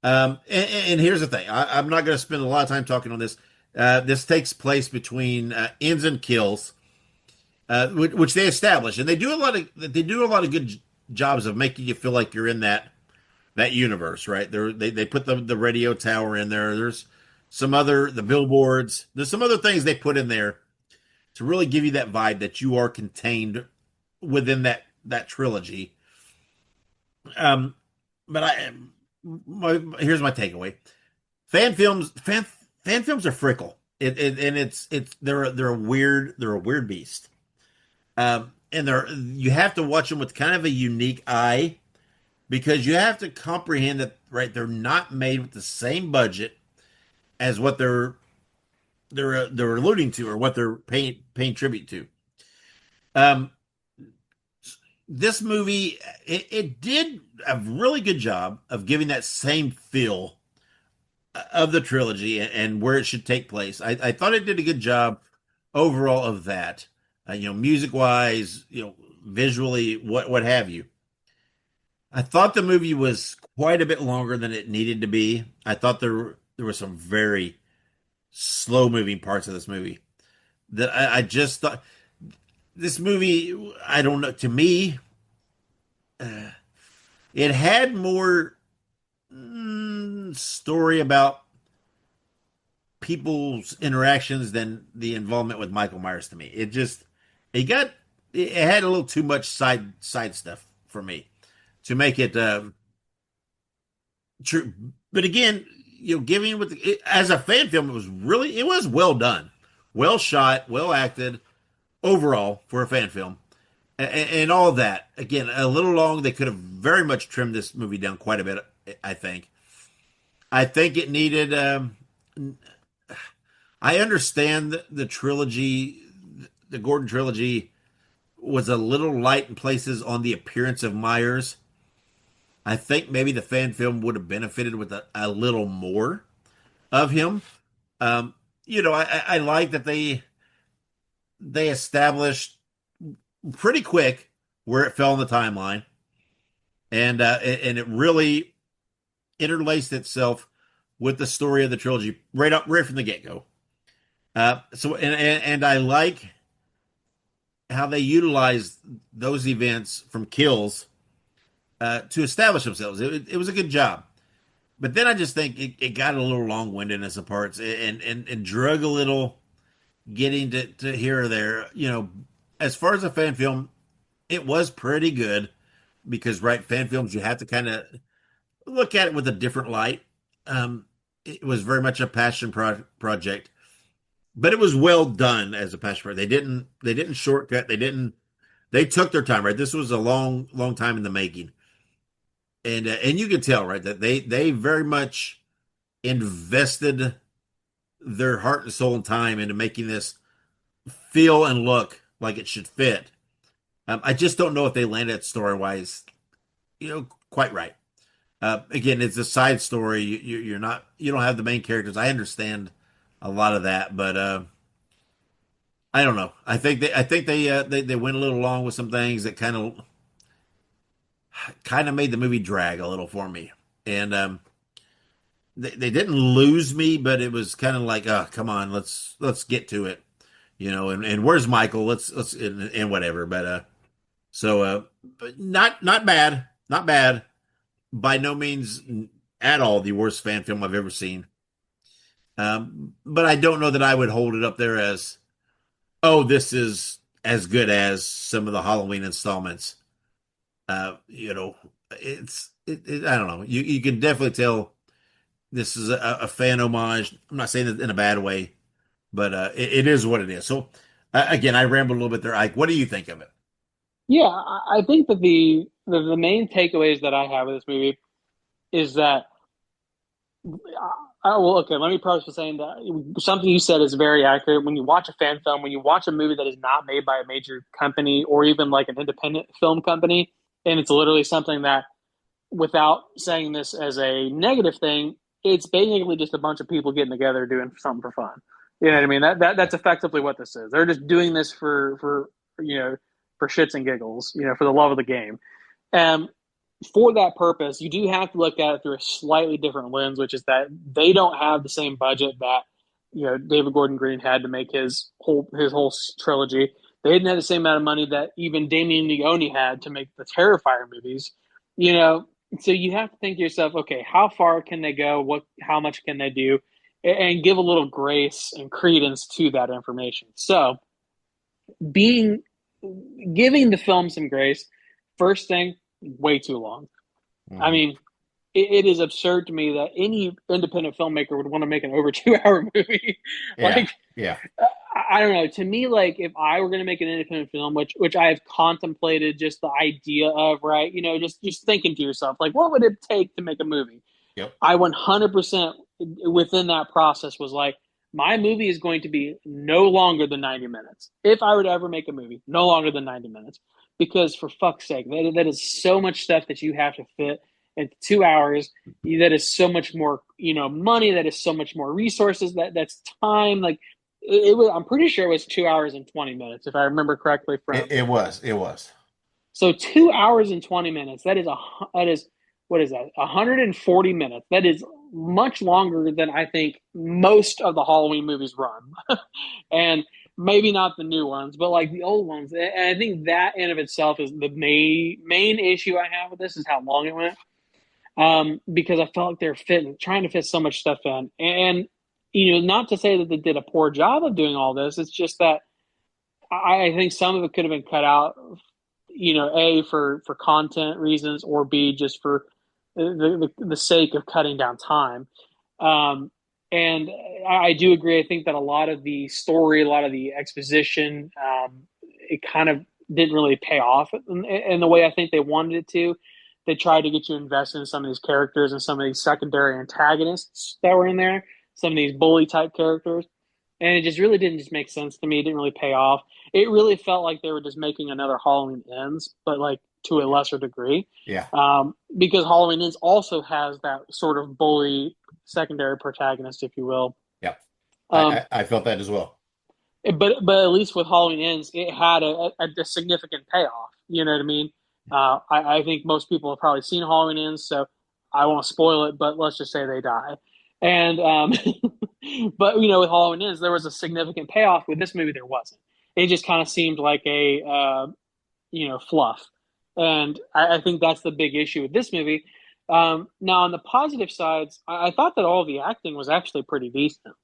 And here's the thing. I'm not going to spend a lot of time talking on this. This takes place between Ends and Kills, which they establish. And they do a lot of good jobs of making you feel like you're in that universe, right? They put the radio tower in there. There's the billboards. There's some other things they put in there to really give you that vibe that you are contained within that trilogy. But here's my takeaway: fan films are fickle. They're a weird beast. And you have to watch them with kind of a unique eye, because you have to comprehend that, right? They're not made with the same budget as what they're alluding to, or what they're paying tribute to. This movie, it did a really good job of giving that same feel of the trilogy and where it should take place. I thought it did a good job overall of that. Music wise, visually, what have you. I thought the movie was quite a bit longer than it needed to be. I thought there were some very slow moving parts of this movie that I just thought this movie, I don't know, to me, it had more story about people's interactions than the involvement with Michael Myers. To me, it had a little too much side stuff for me to make it true. But again, giving as a fan film, it was well done, well shot, well acted overall for a fan film, and all of that. Again, a little long. They could have very much trimmed this movie down quite a bit, I think. I think it needed. I understand the trilogy, the Gordon trilogy, was a little light in places on the appearance of Myers. I think maybe the fan film would have benefited with a little more of him. Um, I like that they established pretty quick where it fell in the timeline, and it really interlaced itself with the story of the trilogy right from the get go. So I like how they utilized those events from kills to establish themselves. It was a good job. But then I just think it got a little long winded in some parts and drug a little getting to here or there. As far as a fan film, it was pretty good because, right, fan films, you have to kind of look at it with a different light. It was very much a passion project, but it was well done as a passion project. They didn't shortcut. They took their time, right? This was a long time in the making. And you can tell, right, that they very much invested their heart and soul and time into making this feel and look like it should fit. I just don't know if they landed it story wise, quite right. Again, it's a side story. You don't have the main characters. I understand a lot of that, but I don't know. I think they went a little long with some things that kind of made the movie drag a little for me, and they didn't lose me, but it was kind of like, oh, come on, let's get to it, and where's Michael? Let's and whatever, but not bad, not bad, by no means at all the worst fan film I've ever seen. But I don't know that I would hold it up there as, oh, this is as good as some of the Halloween installments. I don't know. You can definitely tell this is a fan homage. I'm not saying it in a bad way, but it is what it is. So again, I rambled a little bit there. Ike, what do you think of it?
Yeah, I think that the main takeaways that I have of this movie is that well, okay, let me preface with saying that something you said is very accurate. When you watch a fan film, when you watch a movie that is not made by a major company or even like an independent film company, and it's literally something that, without saying this as a negative thing, it's basically just a bunch of people getting together doing something for fun. You know what I mean? That's effectively what this is. They're just doing this for shits and giggles, for the love of the game. And for that purpose, you do have to look at it through a slightly different lens, which is that they don't have the same budget that David Gordon Green had to make his whole trilogy. They didn't have the same amount of money that even Damien Leone had to make the Terrifier movies. So you have to think to yourself, okay, how far can they go? How much can they do? And give a little grace and credence to that information. So giving the film some grace, first thing, way too long.
Mm-hmm.
I mean, it is absurd to me that any independent filmmaker would want to make an over 2 hour movie.
Yeah.
I don't know. To me, like, if I were going to make an independent film, which I have contemplated just the idea of, right? Just thinking to yourself, like, what would it take to make a movie?
Yep.
I 100% within that process was like, my movie is going to be no longer than 90 minutes. If I were to ever make a movie, no longer than 90 minutes. Because for fuck's sake, that is so much stuff that you have to fit into 2 hours. That is so much more, money. That is so much more resources. That's time. Like, it was. I'm pretty sure it was 2 hours and 20 minutes, if I remember correctly.
It was.
So 2 hours and 20 minutes. That is what is that? 140 minutes. That is much longer than I think most of the Halloween movies run, and maybe not the new ones, but like the old ones. And I think that in of itself is the main issue I have with this is how long it went. Because I felt like they're trying to fit so much stuff in, and not to say that they did a poor job of doing all this. It's just that I think some of it could have been cut out, A, for content reasons, or B, just for the sake of cutting down time. And I do agree. I think that a lot of the story, a lot of the exposition, it kind of didn't really pay off in the way I think they wanted it to. they tried to get you invested in some of these characters and some of these secondary antagonists that were in there, some of these bully type characters. And it just really didn't just make sense to me. It didn't really pay off. It really felt like they were just making another Halloween Ends, but like to a lesser degree.
Yeah.
Because Halloween Ends also has that sort of bully secondary protagonist, if you will.
Yeah.
Um,
I felt that as well.
but at least with Halloween Ends, it had a significant payoff. You know what I mean? I think most people have probably seen Halloween Ends, so I won't spoil it. But let's just say they die, and but with Halloween Ends, there was a significant payoff. With this movie, there wasn't. It just kind of seemed like a fluff, and I think that's the big issue with this movie. Now, on the positive sides, I thought that all the acting was actually pretty decent.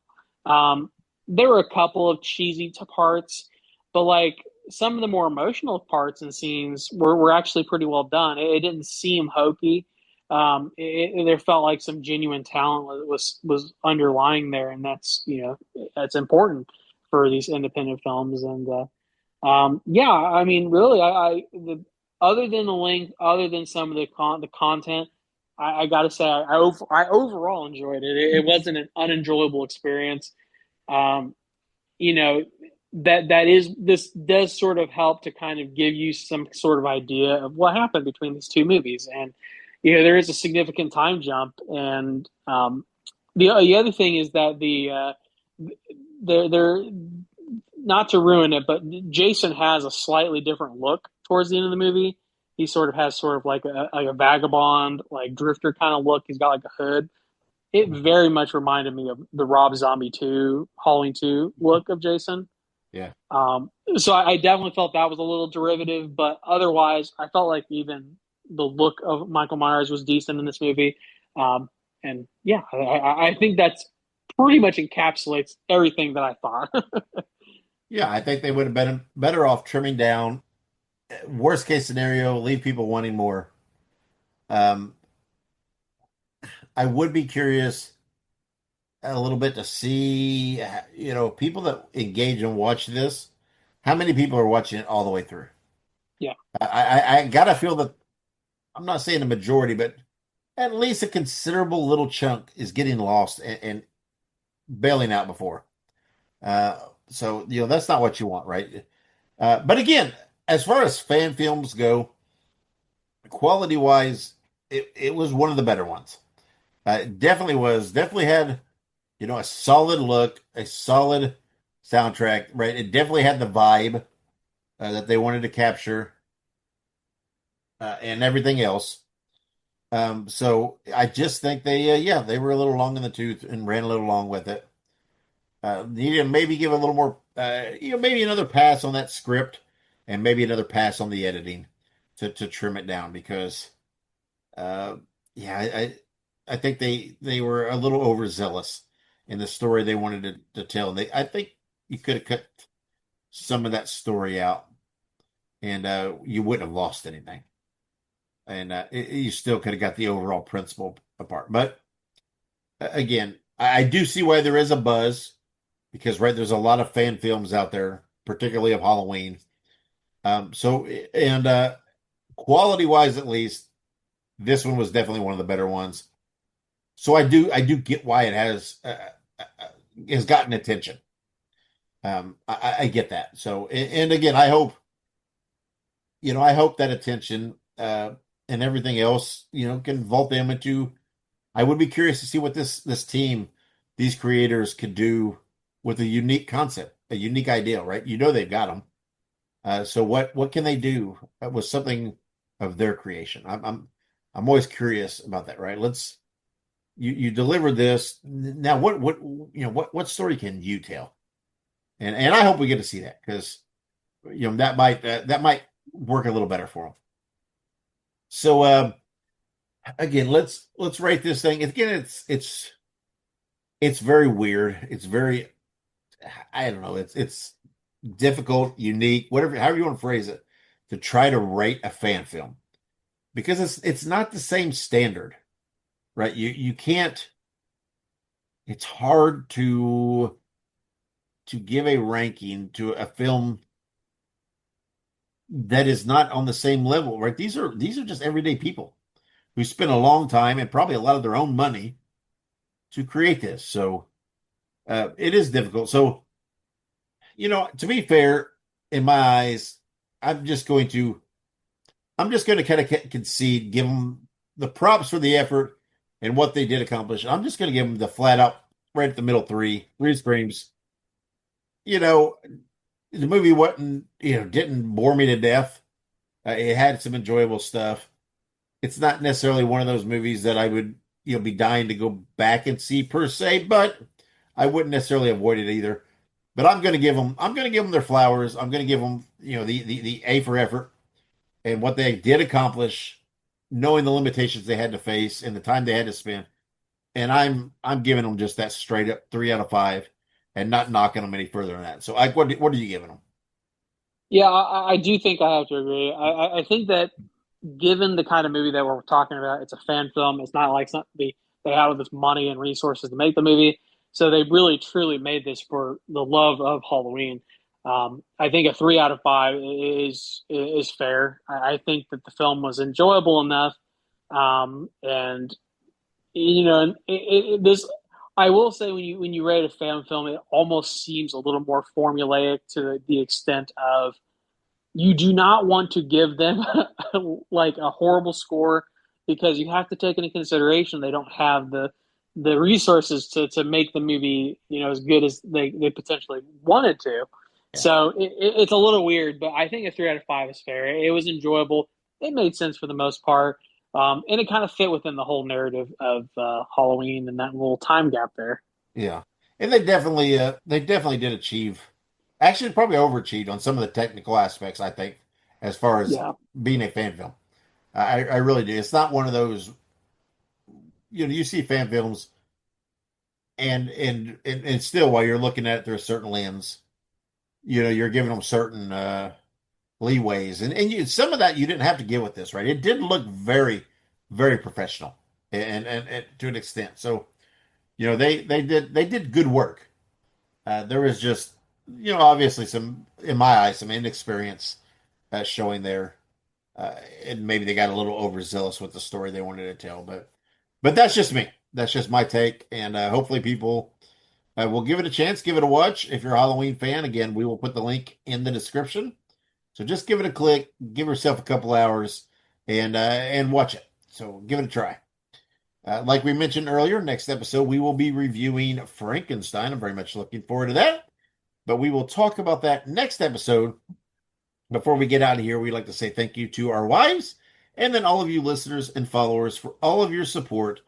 Um, there were a couple of cheesy parts, but like some of the more emotional parts and scenes were actually pretty well done. It didn't seem hokey. There felt like some genuine talent was underlying there, and that's important for these independent films. And yeah, I mean, really, other than the length, other than some of the content, I got to say, I overall enjoyed it. It wasn't an unenjoyable experience. Um, you know this does sort of help to kind of give you some sort of idea of what happened between these two movies, and there is a significant time jump. And the other thing is that they're not to ruin it, but Jason has a slightly different look towards the end of the movie. He sort of has sort of like a vagabond, like drifter kind of look. He's got like a hood. It very much reminded me of the Rob Zombie 2, Halloween 2 look of Jason.
Yeah.
So I definitely felt that was a little derivative, but otherwise, I felt like even the look of Michael Myers was decent in this movie. And yeah, I think that's pretty much encapsulates everything that I thought.
Yeah, I think they would have been better off trimming down. Worst case scenario, leave people wanting more. Um, I would be curious a little bit to see, people that engage and watch this, how many people are watching it all the way through?
Yeah.
I gotta feel that I'm not saying the majority, but at least a considerable little chunk is getting lost and bailing out before. So that's not what you want, right? But again, as far as fan films go, quality wise, it was one of the better ones. It definitely was. Definitely had a solid look, a solid soundtrack, right? It definitely had the vibe that they wanted to capture and everything else. So I just think they were a little long in the tooth and ran a little long with it. Need to maybe give a little more, maybe another pass on that script and maybe another pass on the editing to trim it down because, yeah, I think they were a little overzealous in the story they wanted to tell. I think you could have cut some of that story out, and you wouldn't have lost anything, and you still could have got the overall principle apart. But again, I do see why there is a buzz because there's a lot of fan films out there, particularly of Halloween. Quality wise, at least, this one was definitely one of the better ones. So I do get why it has gotten attention. I get that. So, and again, I hope that attention and everything else, can vault them into. I would be curious to see what this team, these creators, could do with a unique concept, a unique idea, right? They've got them. So what can they do with something of their creation? I'm always curious about that, right? You deliver this now. What story can you tell? And I hope we get to see that because that might work a little better for them. So again, let's rate this thing. Again, it's very weird. It's very, I don't know. It's difficult, unique, however you want to phrase it, to try to rate a fan film because it's not the same standard, right? You can't. It's hard to give a ranking to a film that is not on the same level, right? These are just everyday people. who spent a long time and probably a lot of their own money to create this. So it is difficult. So, to be fair, in my eyes, I'm just going to I'm just going to kind of concede, give them the props for the effort and what they did accomplish. I'm just going to give them the flat out right at the middle three screams. You know, the movie wasn't, didn't bore me to death. It had some enjoyable stuff. It's not necessarily one of those movies that I would, be dying to go back and see per se, but I wouldn't necessarily avoid it either. But I'm going to give them their flowers. I'm going to give them, the A for effort and what they did accomplish, knowing the limitations they had to face and the time they had to spend. And I'm giving them just that straight up 3 out of 5, and not knocking them any further than that. So, Ike, what are you giving them?
Yeah, I do think I have to agree. I think that given the kind of movie that we're talking about, it's a fan film. It's not like something they have all this money and resources to make the movie. So they really truly made this for the love of Halloween. I think a 3 out of 5 is fair. I think that the film was enjoyable enough, and this. I will say when you rate a fan film, it almost seems a little more formulaic to the extent of you do not want to give them like a horrible score because you have to take into consideration they don't have the resources to make the movie as good as they potentially wanted to.
Yeah.
So it's a little weird, but I think a 3 out of 5 is fair. It was enjoyable. It made sense for the most part, and it kind of fit within the whole narrative of Halloween and that little time gap there.
Yeah. And they definitely did achieve, actually probably overachieved on some of the technical aspects, I think, as far as
Yeah,
being a fan film. I really do. It's not one of those, you see fan films and still while you're looking at it through a certain lens, you're giving them certain leeways. And some of that you didn't have to give with this, right? It did look very, very professional and to an extent. So, they did good work. There was just, obviously some, in my eyes, some inexperience showing there. And maybe they got a little overzealous with the story they wanted to tell, but that's just me. That's just my take, and hopefully people will give it a chance, give it a watch. If you're a Halloween fan, again, we will put the link in the description. So just give it a click, give yourself a couple hours, and watch it. So give it a try. Like we mentioned earlier, next episode we will be reviewing Frankenstein. I'm very much looking forward to that. But we will talk about that next episode. Before we get out of here, we'd like to say thank you to our wives and then all of you listeners and followers for all of your support.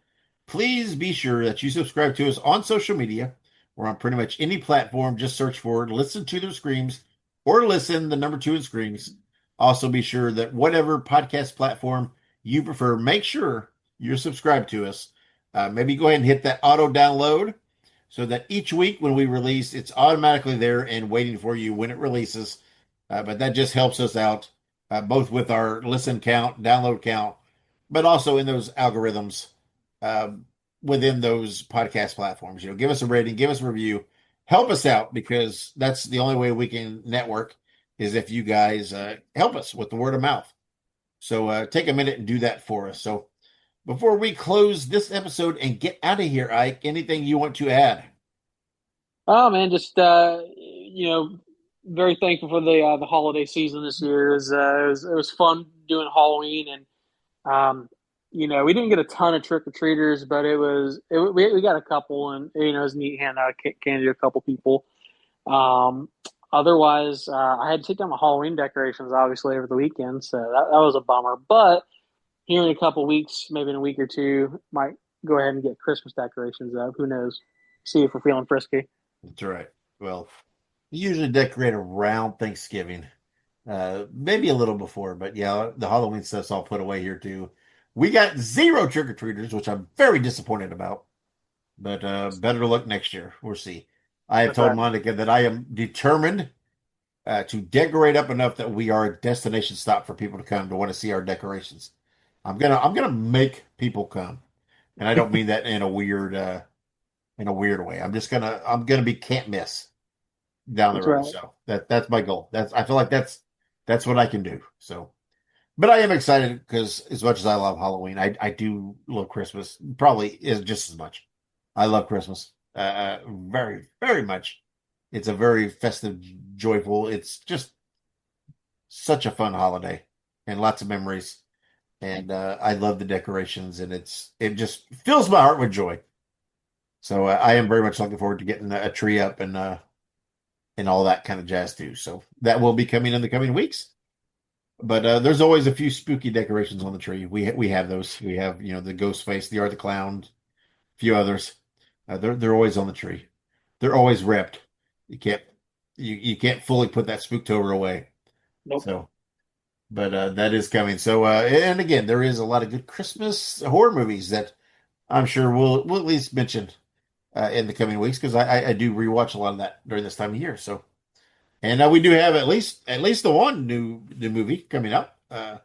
Please be sure that you subscribe to us on social media or on pretty much any platform. Just search for Listen to Their Screams or listen the number 2 in Screams. Also be sure that whatever podcast platform you prefer, make sure you're subscribed to us. Maybe go ahead and hit that auto download so that each week when we release, it's automatically there and waiting for you when it releases. But that just helps us out, both with our listen count, download count, but also in those algorithms uh, within those podcast platforms. Give us a rating, give us a review, help us out because that's the only way we can network is if you guys help us with the word of mouth. So take a minute and do that for us. So before we close this episode and get out of here, Ike, anything you want to add?
Oh man, just very thankful for the holiday season this year. It was fun doing Halloween, and we didn't get a ton of trick or treaters, but we got a couple, and it was neat handing out candy to a couple people. Um, Otherwise, I had to take down my Halloween decorations obviously over the weekend, so that was a bummer. But here in a couple weeks, maybe in a week or two, might go ahead and get Christmas decorations up. Who knows? See if we're feeling frisky.
That's right. Well, we usually decorate around Thanksgiving, maybe a little before, but yeah, the Halloween stuff's all put away here too. We got zero trick or treaters, which I'm very disappointed about. But better luck next year. We'll see. I have
That's
told
right.
Monica that I am determined to decorate up enough that we are a destination stop for people to come to want to see our decorations. I'm gonna make people come, and I don't mean that in a weird way. I'm gonna be can't miss down the
That's
road.
right.
So that's my goal. I feel like that's what I can do. So But I am excited because as much as I love Halloween, I do love Christmas. Probably is just as much. I love Christmas, very very much. It's a very festive, joyful. It's just such a fun holiday and lots of memories. And I love the decorations, and it just fills my heart with joy. So I am very much looking forward to getting a tree up and all that kind of jazz too. So that will be coming in the coming weeks. But there's always a few spooky decorations on the tree. We have those. We have the ghost face, the art the clown, a few others. They're always on the tree. They're always wrapped. You can't you can't fully put that spooktober away.
Nope.
So, but that is coming. So and again, there is a lot of good Christmas horror movies that I'm sure we'll at least mention in the coming weeks because I do rewatch a lot of that during this time of year. So. And we do have at least the one new movie coming up, the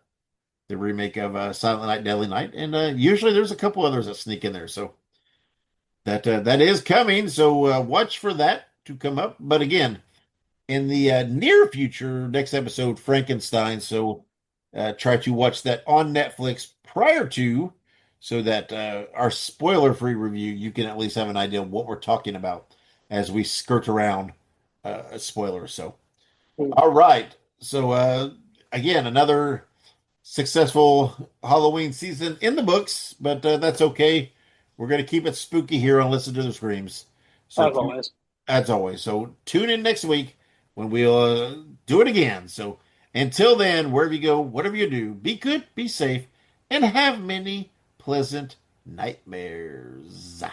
remake of Silent Night, Deadly Night, and usually there's a couple others that sneak in there. So that is coming. So watch for that to come up. But again, in the near future, next episode, Frankenstein. So try to watch that on Netflix prior to, so that our spoiler-free review, you can at least have an idea of what we're talking about as we skirt around spoilers. So. All right. So again, another successful Halloween season in the books, but that's okay. We're going to keep it spooky here on Listen to the Screams. So
As always.
as always, so tune in next week when we'll do it again. So until then, wherever you go, whatever you do, be good, be safe, and have many pleasant nightmares.